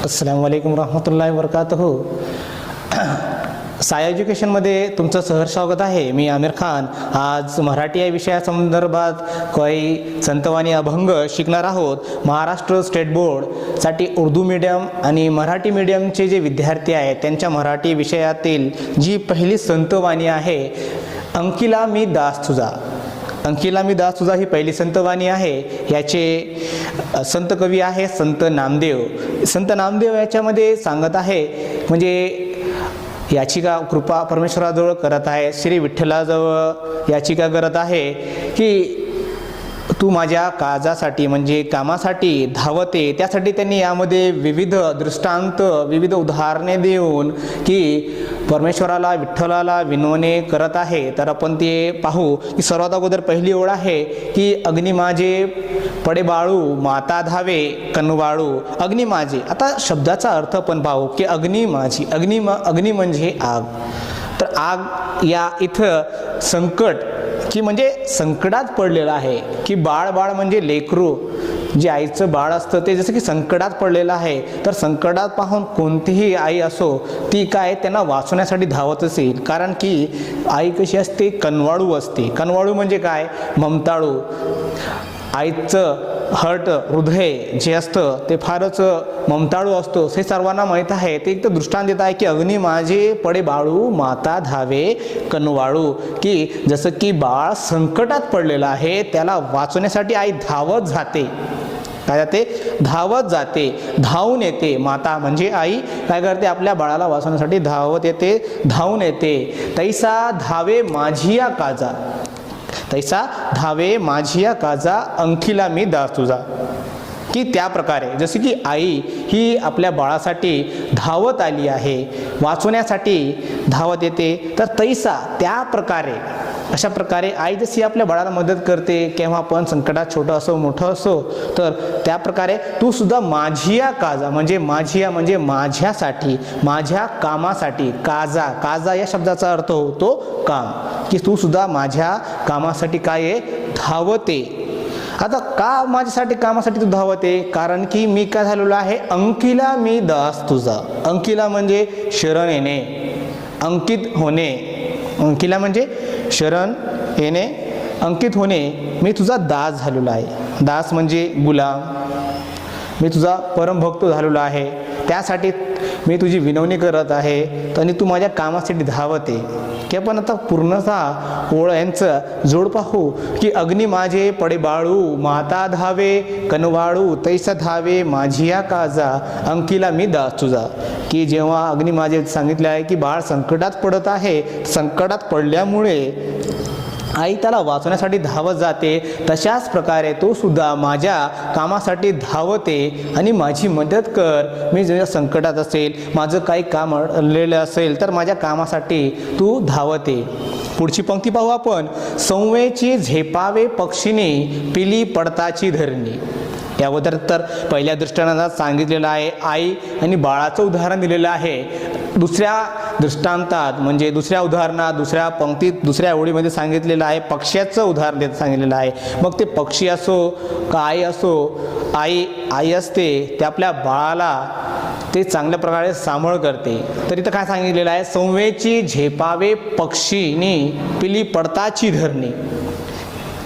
अस्सलामु अलैकुम रहमतुल्लाहि वबरकातुहू. साय एज्युकेशनमध्ये तुमचं सहर्ष स्वागत आहे. मी आमिर खान. आज मराठी या विषयासंदर्भात काही संतवाणी अभंग शिकणार आहोत. महाराष्ट्र स्टेट बोर्डसाठी उर्दू मीडियम आणि मराठी मीडियमचे जे विद्यार्थी आहेत त्यांच्या मराठी विषयातील जी पहिली संतवाणी आहे, अंकिला मी दास तुझा. अंकिला मी दास तुझा ही पहिली संतवाणी आहे. याचे संत कवी आहे संत नामदेव. संत नामदेव याच्यामध्ये सांगत आहे, म्हणजे याचिका कृपा परमेश्वराजवळ करत आहे, श्री विठ्ठलाजवळ याचिका करत आहे की तू माझ्या काजासाठी म्हणजे कामासाठी धावते. त्यासाठी त्यांनी यामध्ये विविध दृष्टांत, विविध उदाहरणे देऊन की परमेश्वराला विठ्ठलाला विनवणे करत आहे. तर आपण ते पाहू की सर्वात अगोदर पहिली ओळ आहे की अग्नी माझे पडे बाळू माता धावे कनवाळू. अग्नी माझे, आता शब्दाचा अर्थ पण पाहू की अग्नी माझी. अग्नी म्हणजे आग. तर आग या इथं संकट की म्हणजे संकटात पडलेलं आहे की बाळ म्हणजे लेकरू, जे आईचं बाळ असतं ते जसं की संकटात पडलेलं आहे. तर संकटात पाहून कोणतीही आई असो ती काय त्यांना वाचवण्यासाठी धावत असेल. कारण की आई कशी असते, कनवाळू असते. कनवाळू म्हणजे काय, ममताळू. आईचं हृदय जे असतं ते फारच ममताळू असतो, हे सर्वांना माहीत आहे. ते एक तर दृष्टांत देत आहे की अग्नी माझे पडे बाळू माता धावे कनवाळू, की जसं की बाळ संकटात पडलेलं आहे त्याला वाचवण्यासाठी आई धावत जाते. काय जाते, धावत जाते, धावून येते. माता म्हणजे आई काय करते, आपल्या बाळाला वाचवण्यासाठी धावत येते, धावून येते. तैसा धावे माझिया काजा, तैसा धावे माझिया काजा अंकिला मी दास तुझा. की त्या प्रकारे जसे की आई ही आपल्या बाळासाठी धावत आली आहे, वाचवण्यासाठी धावत येते. तर तैसा त्या प्रकारे, अशा प्रकारे आई जशी आपल्या बाळाला मदत करते केव्हा पण संकटात, छोटं असो मोठं असो, तर त्या प्रकारे तू सुद्धा माझिया काजा म्हणजे माझिया म्हणजे माझ्यासाठी, माझ्या कामासाठी. काजा, काजा या शब्दाचा अर्थ होतो काम, की तू सुद्धा माझ्या कामासाठी काय आहे, धावते. आता का माझ्यासाठी कामासाठी तू धावते, कारण की मी काय झालेलो आहे, अंकिला मी दास तुझा. अंकिला म्हणजे शरण येणे, अंकित होणे. अंकिला म्हणजे शरण येणे, अंकित होणे. मी तुझा दास झालेलो आहे. दास म्हणजे गुलाम. मी तुझा परमभक्त झालेलो आहे, त्यासाठी मी तुझी विनवणी करत आहे आणि तू माझ्या कामासाठी धावते. की आपण आता पूर्णतः ओळ यांचं जोड पाहू की अग्नी माझे पडे बाळू माता धावे कनवाळू तैसा धावे माझिया काजा अंकिला मी दास तुझा. की जेव्हा अग्नी माझे सांगितले आहे की बाळ संकटात पडत आहे, संकटात पडल्यामुळे आई त्याला वाचवण्यासाठी धावत जाते, तशाच प्रकारे तो सुद्धा माझ्या कामासाठी धावते आणि माझी मदत कर. मी जेव्हा संकटात असेल, माझं काही काम अडलेलं असेल तर माझ्या कामासाठी तू धावते. पुढची पंक्ती पाहू आपण. संवेची झेपावे पक्षिणी पिली पडताची धरणी. याबद्दल तर पहिल्या दृष्टांतात सांगितलेलं आहे, आई आणि बाळाचं उदाहरण दिलेलं आहे. दुसऱ्या दृष्टांतात म्हणजे दुसऱ्या उदाहरणात, दुसऱ्या पंक्तीत, दुसऱ्या ओळीमध्ये सांगितलेलं आहे पक्ष्याचं उदाहरण देत सांगितलेलं आहे. मग ते पक्षी असो का आई असो, आई असते ते आपल्या बाळाला ते चांगल्या प्रकारे सांभाळ करते. तर इथं काय सांगितलेलं आहे, संवेची झेपावे पक्षीनी पिली पडताची धरणी.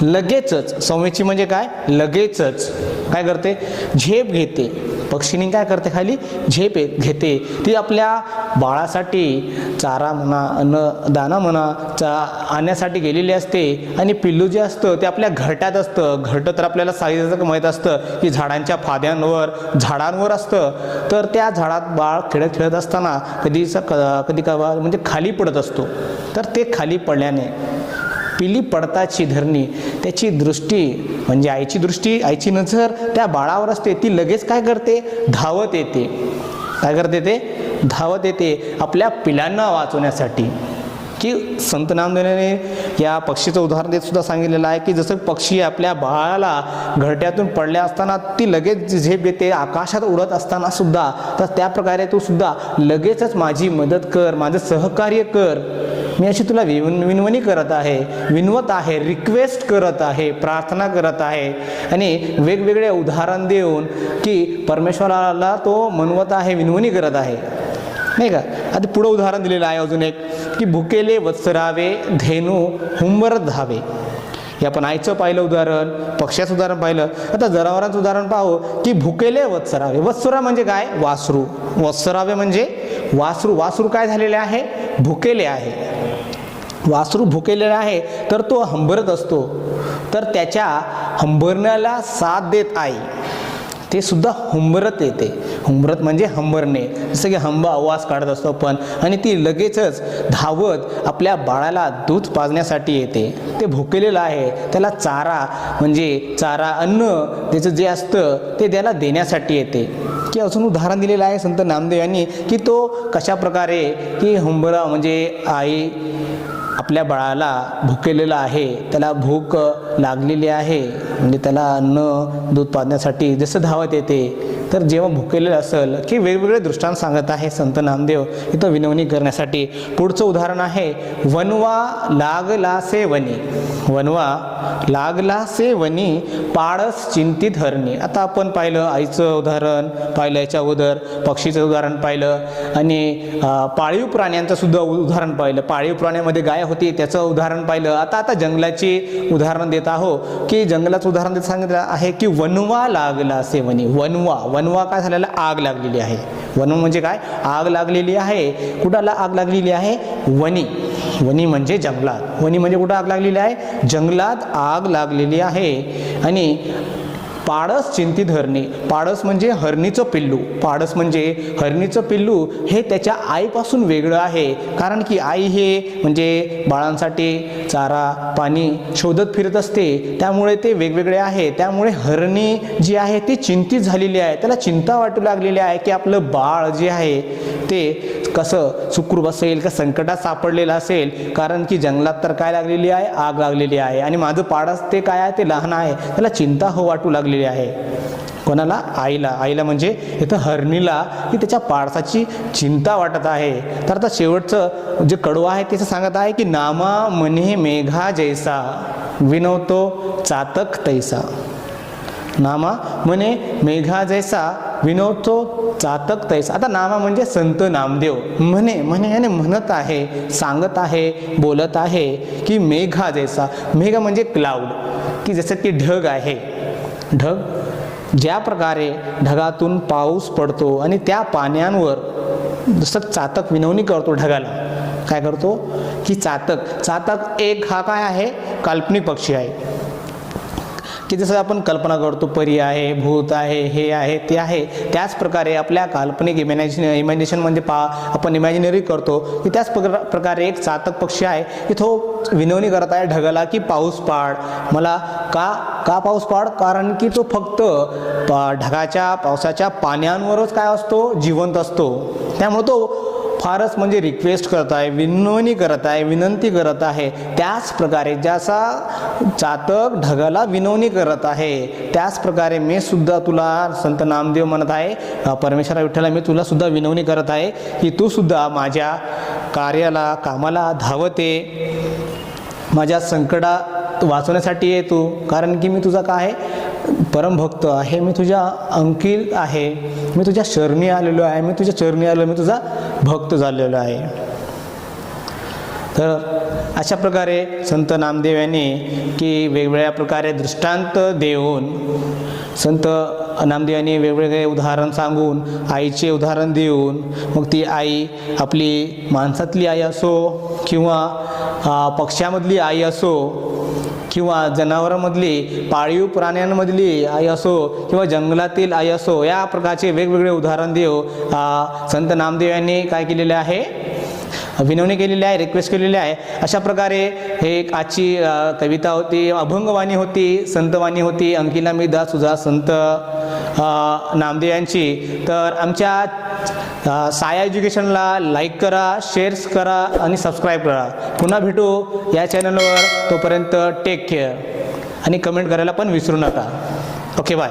लगेचच, संवेची म्हणजे काय, लगेचच काय करते, झेप घेते. पक्षीने काय करते, खाली झेप घेते. ती आपल्या बाळासाठी चारा म्हणा, अन्न दाना म्हणा आणण्यासाठी गेलेली असते. आणि पिल्लू जे असतं ते आपल्या घरट्यात असतं. घरटं तर आपल्याला साईजचं माहीत असतं की झाडांच्या झाडांवर असतं. तर त्या झाडात बाळ खेळत असताना कधी म्हणजे खाली पडत असतो. तर ते खाली पडल्याने पिली पडताची धरणी, त्याची दृष्टी म्हणजे आईची दृष्टी, आईची नजर त्या बाळावर असते. ती लगेच काय करते, धावत येते. काय करते, ते धावत येते आपल्या पिलांना वाचवण्यासाठी. की संत नामदेवाने या पक्षीचं उदाहरण देत सुद्धा सांगितलेलं आहे की जसं पक्षी आपल्या बाळाला घरट्यातून पडल्या असताना ती लगेच झेप घेते, आकाशात उडत असताना सुद्धा, तर त्या प्रकारे तू सुद्धा लगेचच माझी मदत कर, माझं सहकार्य कर. मी अशी तुला विनवणी करत आहे, विनवत आहे, रिक्वेस्ट करत आहे, प्रार्थना करत आहे. आणि वेगवेगळे उदाहरण देऊन की परमेश्वराला तो मनवत आहे, विनवणी करत आहे, नाही का. आता पुढं उदाहरण दिलेलं आहे अजून एक, की भुकेले वत्सरावे, धेनू हुंबरत धावे. हे आपण आईचं पाहिलं उदाहरण, पक्ष्याचं उदाहरण पाहिलं. आता जनावरांचं उदाहरण पाहू, की भुकेले वत्सरावे. वत्सरा म्हणजे काय? वासरू. वत्सरावे म्हणजे वासरू. वासरू काय झालेले आहे? भुकेले आहे. वासरू भुकेलेला आहे तर तो हंबरत असतो, तर त्याच्या हंबरण्याला साथ देत आई ते सुद्धा हुंबरत येते. हुंबरत म्हणजे हंबरणे, जसं की हंबा आवाज काढत असतो पण, आणि ती लगेचच धावत आपल्या बाळाला दूध पाजण्यासाठी येते. ते भुकेलेलं आहे, त्याला चारा म्हणजे चारा अन्न त्याचं जे असतं ते त्याला देण्यासाठी येते. की अजून उदाहरण दिलेलं आहे संत नामदेव यांनी, की तो कशा प्रकारे की हुंबरा म्हणजे आई आपल्या बाळाला भुकेलेला आहे, त्याला भूक लागलेली आहे, म्हणजे त्याला अन्न दूध पाजण्यासाठी जसं धावत येते. तर जेव्हा भुकेलेलं असेल, की वेगवेगळे दृष्टांत सांगत आहे संत नामदेव इथं विनवणी करण्यासाठी. पुढचं उदाहरण आहे, वनवा लागलासे वनी. वनवा लागलासे वनी, पाळस चिंतित हरणी. आता आपण पाहिलं आईचं उदाहरण पाहिलं, याच्या अगोदर पक्षीचं उदाहरण पाहिलं, आणि पाळीव प्राण्यांचं सुद्धा उदाहरण पाहिलं. पाळीव प्राण्यामध्ये गाय होती त्याचं उदाहरण पाहिलं. आता जंगलाची उदाहरण देत आहो, की जंगलाचं उदाहरण देत सांगितलं आहे, की वनवा लागलासे वनी. वनवा, वनवा काय झालेला? आग लागलेली आहे. वन म्हणजे काय? आग लागलेली आहे. कुठाला आग लागलेली आहे? वनी. वनी म्हणजे जंगलात. वनी म्हणजे कुठं आग लागलेली आहे? जंगलात आग लागलेली आहे. आणि पाडस चिंतित हरणी. पाडस म्हणजे हरणीचं पिल्लू. पाडस म्हणजे हरणीचं पिल्लू हे त्याच्या आईपासून वेगळं आहे, कारण की आई हे म्हणजे बाळांसाठी चारा पाणी शोधत फिरत असते, त्यामुळे ते वेगवेगळे आहे. त्यामुळे हरणी जी आहे ती चिंतित झालेली आहे, त्याला चिंता वाटू लागलेली आहे की आपलं बाळ जे आहे ते कसं सुखरूप असेल का संकटात सापडलेलं असेल, कारण की जंगलात तर काय लागलेली आहे? आग लागलेली आहे. आणि माझं पाडस ते काय आहे? ते लहान आहे, त्याला चिंता वाटू लागलेली आहे. कोणाला? आईला. आईला म्हणजे इथं हरणीला की त्याच्या पाडसाची चिंता वाटत आहे. तर आता शेवटचं जे कडवं आहे त्याचं सांगत आहे, की नामा म्हणे मेघा जैसा, विनवतो चातक तैसा. नामा म्हणे मेघा जैसा, विनवतो चातक तैसा. आता नामा म्हणजे संत नामदेव म्हणे याने म्हणत आहे, सांगत आहे, बोलत आहे, की मेघा जैसा. मेघ म्हणजे क्लाउड, की जसं की ढग आहे. ढग ज्या प्रकारे ढगातून पाऊस पडतो आणि त्या पाण्यांवर जसं चातक विनवणी करतो ढगाला, काय करतो? की चातक एक हा काय आहे? काल्पनिक पक्षी आहे, की जसं आपण कल्पना करतो परी आहे, भूत आहे, हे आहे, ते आहे. त्याच प्रकारे आपल्या काल्पनिक इमॅजिनेशन म्हणजे आपण इमॅजिनरी करतो, की त्याच प्रकारे एक चातक पक्षी आहे की तो विनवणी करत आहे ढगाला, की पाऊस पाड मला. का पाऊस पाड? कारण की तो फक्त ढगाच्या पावसाच्या पाण्यांवरच काय असतो? जिवंत असतो. त्यामुळे तो फारच म्हणजे रिक्वेस्ट करत आहे, विनवणी करत आहे, विनंती करत आहे. त्याच प्रकारे जसा चातक ढगाला विनवणी करत आहे, त्याच प्रकारे मी सुद्धा तुला संत नामदेव म्हणत आहे, परमेश्वरा विठ्ठला मी तुला सुद्धा विनवणी करत आहे, की तू सुद्धा माझ्या कार्याला कामाला धावते, माझ्या संकटात वाचवण्यासाठी ये तू. कारण की मी तुझा काय आहे? परमभक्त आहे, मी तुझ्या अंकित आहे, मी तुझ्या शरणी आलेलो आहे, मी तुझ्या चरणी आलेलो, मी तुझा भक्त झालेलो आहे. तर अशा प्रकारे संत नामदेव यांनी की वेगवेगळ्या प्रकारे दृष्टांत देऊन, संत नामदेव यांनी वेगवेगळे उदाहरण सांगून, आईचे उदाहरण देऊन, मग ती आई आपली माणसातली आई असो किंवा पक्ष्यामधली आई असो किंवा जनावरांमधली पाळीव प्राण्यांमधली आई असो किंवा जंगलातील आई असो, या प्रकारचे वेगवेगळे उदाहरण देऊ संत नामदेव यांनी काय केलेले आहे? विनवणी केलेली आहे, रिक्वेस्ट केलेली आहे. अशा प्रकारे हे एक आजची कविता होती, अभंगवाणी होती, संतवाणी होती, अंकिला मी दास तुझा संत नामदेव यांची. तर आमच्या साया एज्युकेशनला लाईक करा, शेअर्स करा आणि सबस्क्राईब करा. पुन्हा भेटू या चॅनलवर. तोपर्यंत टेक केअर आणि कमेंट करायला पण विसरू नका. Okay, bye.